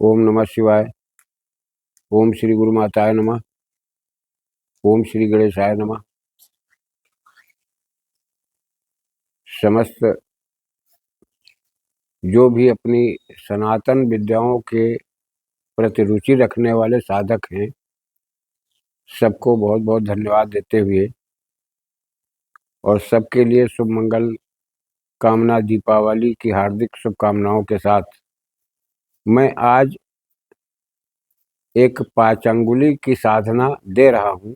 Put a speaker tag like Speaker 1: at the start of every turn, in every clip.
Speaker 1: ओम नमः शिवाय। ओम श्री गुरु माताय नमः। ओम श्री गणेशाय नमः। समस्त जो भी अपनी सनातन विद्याओं के प्रति रुचि रखने वाले साधक हैं, सबको बहुत बहुत धन्यवाद देते हुए और सबके लिए शुभ मंगल कामना, दीपावली की हार्दिक शुभकामनाओं के साथ मैं आज एक पांचांगुली की साधना दे रहा हूं।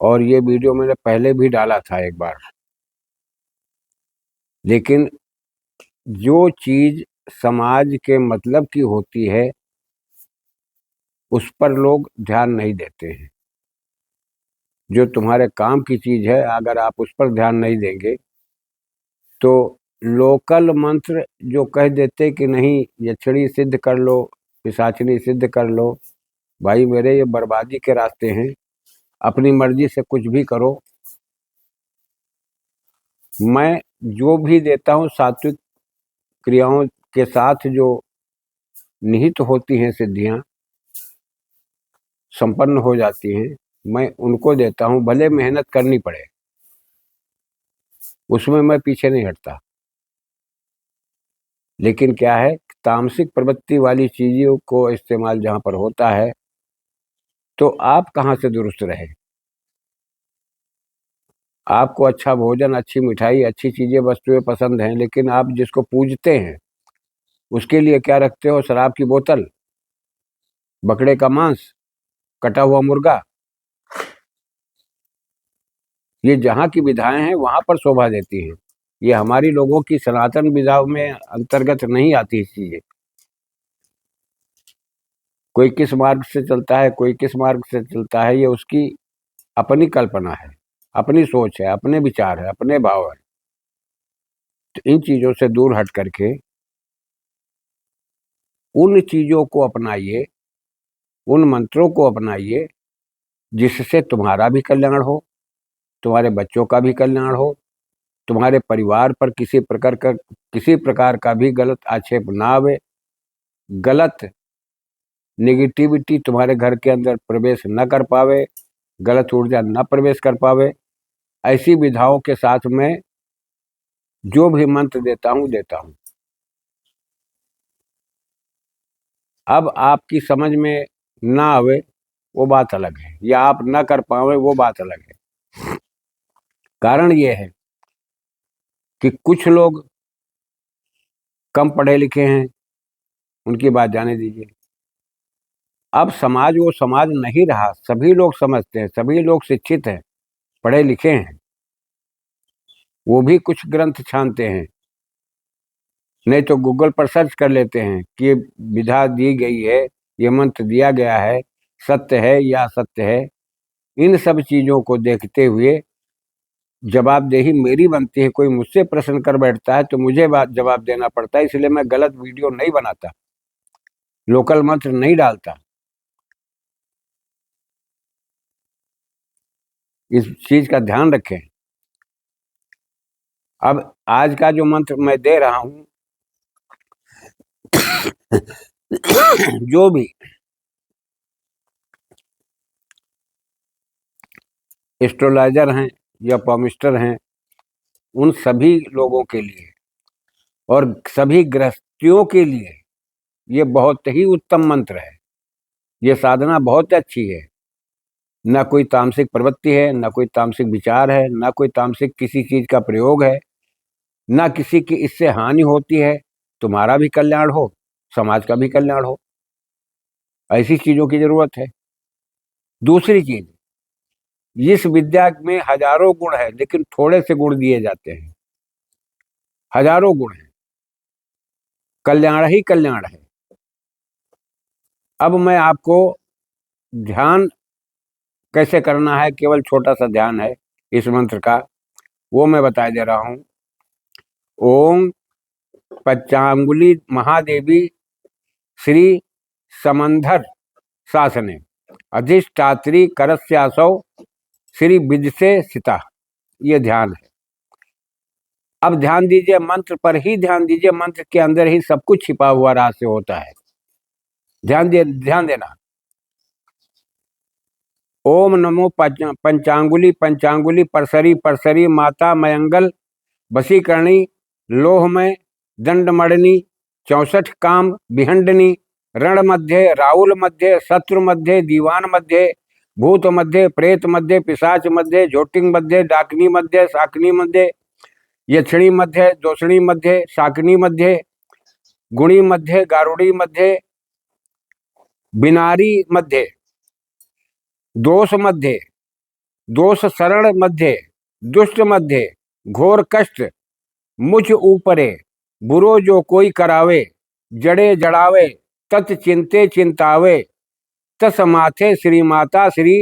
Speaker 1: और ये वीडियो मैंने पहले भी डाला था एक बार, लेकिन जो चीज समाज के मतलब की होती है उस पर लोग ध्यान नहीं देते हैं। जो तुम्हारे काम की चीज है, अगर आप उस पर ध्यान नहीं देंगे तो लोकल मंत्र जो कह देते कि नहीं यक्षिणी सिद्ध कर लो, पिशाचिनी सिद्ध कर लो, भाई मेरे ये बर्बादी के रास्ते हैं। अपनी मर्जी से कुछ भी करो। मैं जो भी देता हूँ सात्विक क्रियाओं के साथ जो निहित होती हैं सिद्धियां, संपन्न हो जाती हैं, मैं उनको देता हूँ, भले मेहनत करनी पड़े, उसमें मैं पीछे नहीं हटता। लेकिन क्या है, तामसिक प्रवृत्ति वाली चीजों को इस्तेमाल जहां पर होता है तो आप कहां से दुरुस्त रहे। आपको अच्छा भोजन, अच्छी मिठाई, अच्छी चीजें, वस्तुएं पसंद हैं, लेकिन आप जिसको पूजते हैं उसके लिए क्या रखते हो? शराब की बोतल, बकरे का मांस, कटा हुआ मुर्गा। ये जहाँ की विधाएं हैं वहां पर शोभा देती हैं। ये हमारी लोगों की सनातन विधाओं में अंतर्गत नहीं आती चीजें। कोई किस मार्ग से चलता है, कोई किस मार्ग से चलता है, ये उसकी अपनी कल्पना है, अपनी सोच है, अपने विचार है, अपने भाव है। तो इन चीजों से दूर हट करके उन चीजों को अपनाइए, उन मंत्रों को अपनाइए जिससे तुम्हारा भी कल्याण हो, तुम्हारे बच्चों का भी कल्याण हो, तुम्हारे परिवार पर किसी प्रकार का भी गलत आक्षेप ना आवे, गलत नेगेटिविटी तुम्हारे घर के अंदर प्रवेश न कर पावे, गलत ऊर्जा न प्रवेश कर पावे। ऐसी विधाओं के साथ में जो भी मंत्र देता हूं। अब आपकी समझ में ना आवे वो बात अलग है, या आप ना कर पावे वो बात अलग है। कारण ये है कि कुछ लोग कम पढ़े लिखे हैं, उनकी बात जाने दीजिए। अब समाज वो समाज नहीं रहा। सभी लोग समझते हैं, सभी लोग शिक्षित हैं, पढ़े लिखे हैं, वो भी कुछ ग्रंथ छानते हैं, नहीं तो गूगल पर सर्च कर लेते हैं कि ये विधा दी गई है, ये मंत्र दिया गया है, सत्य है या असत्य है। इन सब चीजों को देखते हुए जवाबदेही मेरी बनती है। कोई मुझसे प्रश्न कर बैठता है तो मुझे जवाब देना पड़ता है। इसलिए मैं गलत वीडियो नहीं बनाता, लोकल मंत्र नहीं डालता। इस चीज का ध्यान रखें। अब आज का जो मंत्र मैं दे रहा हूं, जो भी एस्ट्रोलॉजर हैं या पॉमिस्टर हैं, उन सभी लोगों के लिए और सभी गृहस्थियों के लिए ये बहुत ही उत्तम मंत्र है। ये साधना बहुत अच्छी है। ना कोई तामसिक प्रवृत्ति है, ना कोई तामसिक विचार है, ना कोई तामसिक किसी चीज का प्रयोग है, ना किसी की इससे हानि होती है। तुम्हारा भी कल्याण हो, समाज का भी कल्याण हो, ऐसी चीजों की जरूरत है। दूसरी चीज, इस विद्या में हजारों गुण है लेकिन थोड़े से गुण दिए जाते हैं। हजारों गुण है, कल्याण ही कल्याण है। अब मैं आपको ध्यान कैसे करना है, केवल छोटा सा ध्यान है इस मंत्र का, वो मैं बता दे रहा हूं। ओम पंचांगुली महादेवी श्री समंधर शासने अधिष्ठात्री करस्यासौ श्री विजसे सिता। ये ध्यान है। अब ध्यान दीजिए, मंत्र पर ही ध्यान दीजिए। मंत्र के अंदर ही सब कुछ छिपा हुआ रहस्य होता है। ध्यान देना। ओम नमो पंचांगुली पंचांगुली परसरी परसरी माता मयंगल वशीकरणी लोहमय दंडमणि 64 काम विहंडनी रण मध्य राहुल मध्य शत्रु मध्य दीवान मध्य भूत मध्य प्रेत मध्य पिशाच मध्य झोटिंग मध्य डाकनी मध्य शाकनी मध्य यक्षिणी मध्य दोषणी मध्य शाकनी मध्य गुणी मध्य गारुड़ी मध्य बिनारी मध्य दोष मध्य दोष शरण मध्य दुष्ट मध्य घोर कष्ट मुझ ऊपरे बुरो जो कोई करावे जड़े जड़ावे तत् चिंते चिंतावे तस माथे श्री माता श्री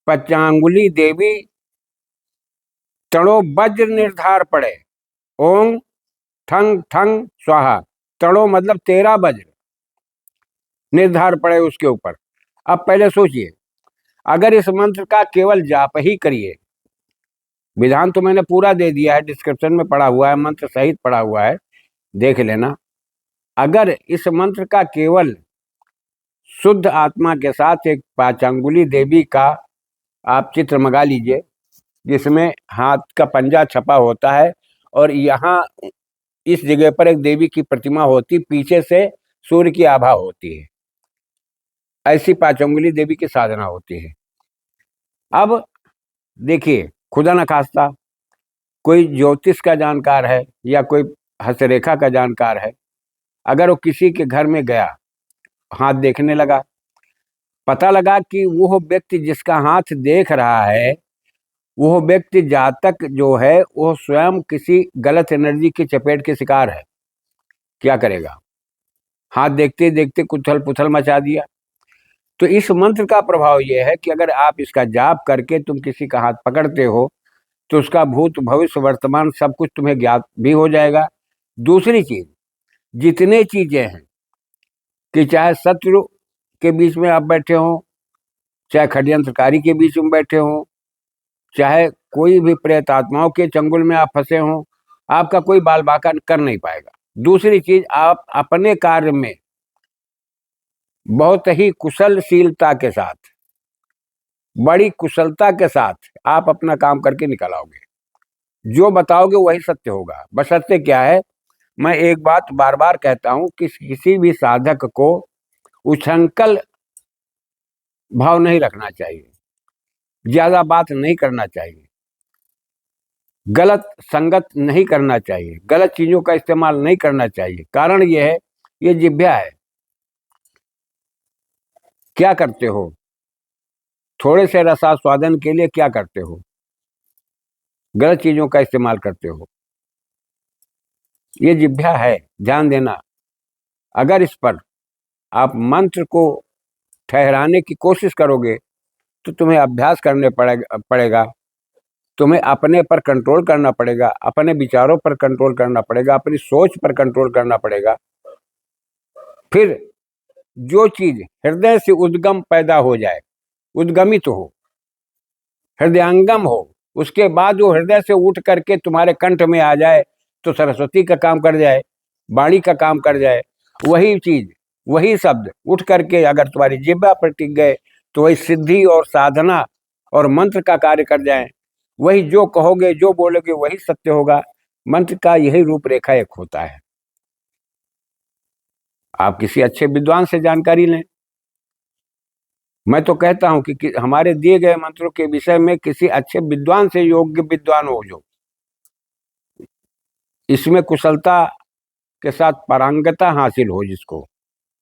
Speaker 1: पंचांगुली देवी तड़ो वज्र निर्धार पड़े। ओम ठंग ठंग स्वाहा। तड़ो मतलब 13 वज्र निर्धार पड़े उसके ऊपर। अब पहले सोचिए, अगर इस मंत्र का केवल जाप ही करिए, विधान तो मैंने पूरा दे दिया है, डिस्क्रिप्शन में पड़ा हुआ है, मंत्र सहित पड़ा हुआ है, देख लेना। अगर इस मंत्र का केवल शुद्ध आत्मा के साथ एक पंचांगुली देवी का आप चित्र मंगा लीजिए, जिसमें हाथ का पंजा छपा होता है और यहाँ इस जगह पर एक देवी की प्रतिमा होती, पीछे से सूर्य की आभा होती है, ऐसी पंचांगुली देवी की साधना होती है। अब देखिए, खुदा न खास्ता कोई ज्योतिष का जानकार है या कोई हस्तरेखा का जानकार है, अगर वो किसी के घर में गया, हाथ देखने लगा, पता लगा कि वो व्यक्ति जिसका हाथ देख रहा है, वो व्यक्ति जातक जो है वो स्वयं किसी गलत एनर्जी की चपेट के शिकार है, क्या करेगा? हाथ देखते देखते कुथल पुथल मचा दिया। तो इस मंत्र का प्रभाव यह है कि अगर आप इसका जाप करके तुम किसी का हाथ पकड़ते हो तो उसका भूत भविष्य वर्तमान सब कुछ तुम्हें ज्ञात भी हो जाएगा। दूसरी चीज, जितने चीजें हैं कि चाहे शत्रु के बीच में आप बैठे हो, चाहे षड्यंत्रकारी के बीच में बैठे हो, चाहे कोई भी प्रेत आत्माओं के चंगुल में आप फंसे हो, आपका कोई बाल बाका कर नहीं पाएगा। दूसरी चीज, आप अपने कार्य में बहुत ही कुशलशीलता के साथ, बड़ी कुशलता के साथ आप अपना काम करके निकल आओगे। जो बताओगे वही सत्य होगा। बशर्ते क्या है, मैं एक बात बार बार कहता हूं कि किसी भी साधक को उछंकल भाव नहीं रखना चाहिए, ज्यादा बात नहीं करना चाहिए, गलत संगत नहीं करना चाहिए, गलत चीजों का इस्तेमाल नहीं करना चाहिए। कारण यह है, ये जिह्वा है। क्या करते हो? थोड़े से रसास्वादन के लिए क्या करते हो? गलत चीजों का इस्तेमाल करते हो। ये जिह्वा है, ध्यान देना। अगर इस पर आप मंत्र को ठहराने की कोशिश करोगे तो तुम्हें अभ्यास करने पड़ेगा, तुम्हें अपने पर कंट्रोल करना पड़ेगा, अपने विचारों पर कंट्रोल करना पड़ेगा, अपनी सोच पर कंट्रोल करना पड़ेगा। फिर जो चीज हृदय से उद्गम पैदा हो जाए, उद्गमित हो, हृदयांगम हो, उसके बाद वो हृदय से उठ करके तुम्हारे कंठ में आ जाए तो सरस्वती का काम कर जाए, वाणी का काम कर जाए। वही चीज, वही शब्द उठ करके अगर तुम्हारी जिह्वा पर टिक गए तो वही सिद्धि और साधना और मंत्र का कार्य कर जाए। वही जो कहोगे, जो बोलोगे वही सत्य होगा। मंत्र का यही रूपरेखा एक होता है। आप किसी अच्छे विद्वान से जानकारी लें। मैं तो कहता हूं कि हमारे दिए गए मंत्रों के विषय में किसी अच्छे विद्वान से, योग्य विद्वान हो जो इसमें कुशलता के साथ पारंगता हासिल हो, जिसको,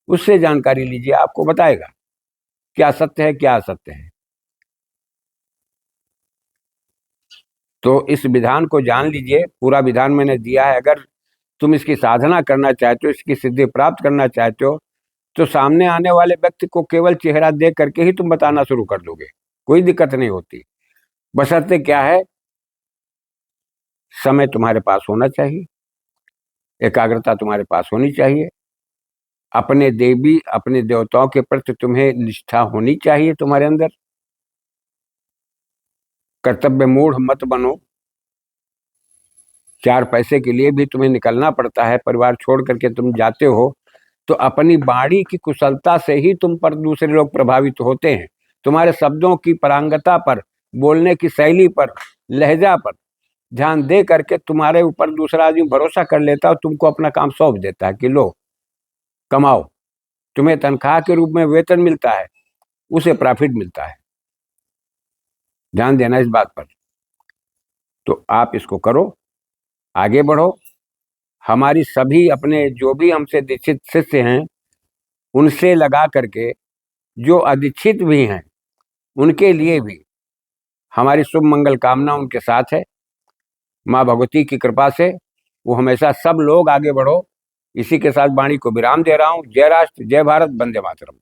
Speaker 1: उससे जानकारी लीजिए, आपको बताएगा क्या सत्य है क्या असत्य है। तो इस विधान को जान लीजिए, पूरा विधान मैंने दिया है। अगर तुम इसकी साधना करना चाहते हो, इसकी सिद्धि प्राप्त करना चाहते हो, तो सामने आने वाले व्यक्ति को केवल चेहरा देख करके ही तुम बताना शुरू कर दोगे, कोई दिक्कत नहीं होती। बशर्ते क्या है, समय तुम्हारे पास होना चाहिए, एकाग्रता तुम्हारे पास होनी चाहिए, अपने देवी अपने देवताओं के प्रति तुम्हें निष्ठा होनी चाहिए तुम्हारे अंदर। कर्तव्य मूढ़ मत बनो। 4 पैसे के लिए भी तुम्हें निकलना पड़ता है, परिवार छोड़ करके तुम जाते हो, तो अपनी वाणी की कुशलता से ही तुम पर दूसरे लोग प्रभावित होते हैं। तुम्हारे शब्दों की पारंगतता पर, बोलने की शैली पर, लहजा पर ध्यान दे करके तुम्हारे ऊपर दूसरा आदमी भरोसा कर लेता है और तुमको अपना काम सौंप देता है कि लो कमाओ। तुम्हें तनख्वाह के रूप में वेतन मिलता है, उसे प्रॉफिट मिलता है। ध्यान देना इस बात पर। तो आप इसको करो, आगे बढ़ो। हमारी सभी अपने जो भी हमसे दीक्षित शिष्य हैं उनसे लगा करके, जो अदीक्षित भी हैं उनके लिए भी हमारी शुभ मंगल कामना उनके साथ है। माँ भगवती की कृपा से वो हमेशा सब लोग आगे बढ़ो। इसी के साथ वाणी को विराम दे रहा हूँ। जय राष्ट्र, जय भारत, वंदे मातरम।